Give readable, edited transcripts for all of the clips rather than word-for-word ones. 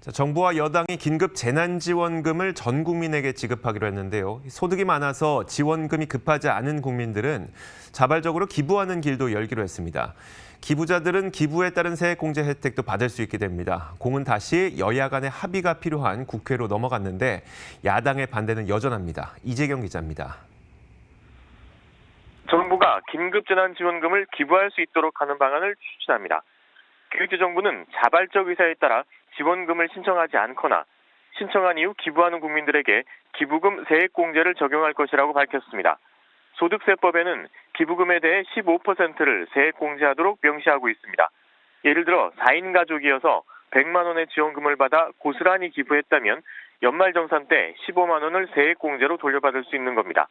정부와 여당이 긴급 재난지원금을 전 국민에게 지급하기로 했는데요. 소득이 많아서 지원금이 급하지 않은 국민들은 자발적으로 기부하는 길도 열기로 했습니다. 기부자들은 기부에 따른 세액공제 혜택도 받을 수 있게 됩니다. 공은 다시 여야 간의 합의가 필요한 국회로 넘어갔는데 야당의 반대는 여전합니다. 이재경 기자입니다. 정부가 긴급재난지원금을 기부할 수 있도록 하는 방안을 추진합니다. 기획재정부는 자발적 의사에 따라 지원금을 신청하지 않거나 신청한 이후 기부하는 국민들에게 기부금 세액공제를 적용할 것이라고 밝혔습니다. 소득세법에는 기부금에 대해 15%를 세액공제하도록 명시하고 있습니다. 예를 들어 4인 가족이어서 100만 원의 지원금을 받아 고스란히 기부했다면 연말정산 때 15만 원을 세액공제로 돌려받을 수 있는 겁니다.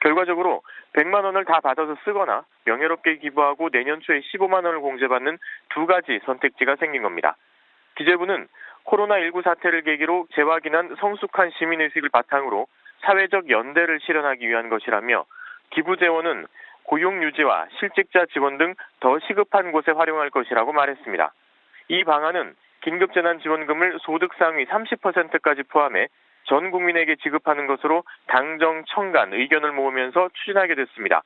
결과적으로 100만 원을 다 받아서 쓰거나 명예롭게 기부하고 내년 초에 15만 원을 공제받는 두 가지 선택지가 생긴 겁니다. 기재부는 코로나19 사태를 계기로 재확인한 성숙한 시민의식을 바탕으로 사회적 연대를 실현하기 위한 것이라며 기부 재원은 고용 유지와 실직자 지원 등 더 시급한 곳에 활용할 것이라고 말했습니다. 이 방안은 긴급재난지원금을 소득 상위 30%까지 포함해 전 국민에게 지급하는 것으로 당정 청간 의견을 모으면서 추진하게 됐습니다.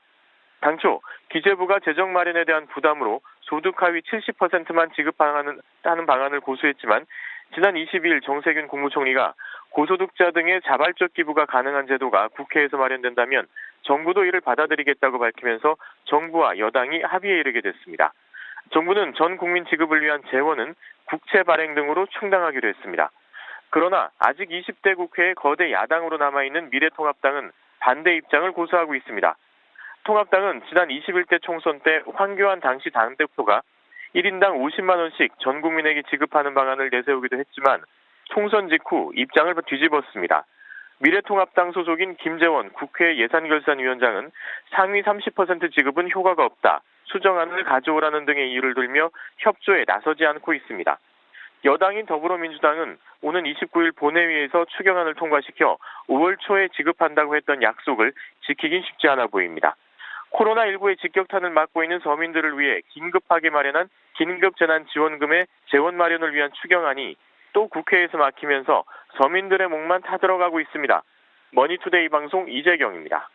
당초 기재부가 재정 마련에 대한 부담으로 소득 하위 70%만 지급하는 방안을 고수했지만 지난 22일 정세균 국무총리가 고소득자 등의 자발적 기부가 가능한 제도가 국회에서 마련된다면 정부도 이를 받아들이겠다고 밝히면서 정부와 여당이 합의에 이르게 됐습니다. 정부는 전 국민 지급을 위한 재원은 국채 발행 등으로 충당하기로 했습니다. 그러나 아직 20대 국회에 거대 야당으로 남아있는 미래통합당은 반대 입장을 고수하고 있습니다. 통합당은 지난 21대 총선 때 황교안 당시 당대표가 1인당 50만 원씩 전 국민에게 지급하는 방안을 내세우기도 했지만 총선 직후 입장을 뒤집었습니다. 미래통합당 소속인 김재원 국회 예산결산위원장은 상위 30% 지급은 효과가 없다, 수정안을 가져오라는 등의 이유를 들며 협조에 나서지 않고 있습니다. 여당인 더불어민주당은 오는 29일 본회의에서 추경안을 통과시켜 5월 초에 지급한다고 했던 약속을 지키긴 쉽지 않아 보입니다. 코로나19의 직격탄을 맞고 있는 서민들을 위해 긴급하게 마련한 긴급재난지원금의 재원 마련을 위한 추경안이 또 국회에서 막히면서 서민들의 목만 타들어가고 있습니다. 머니투데이 방송 이재경입니다.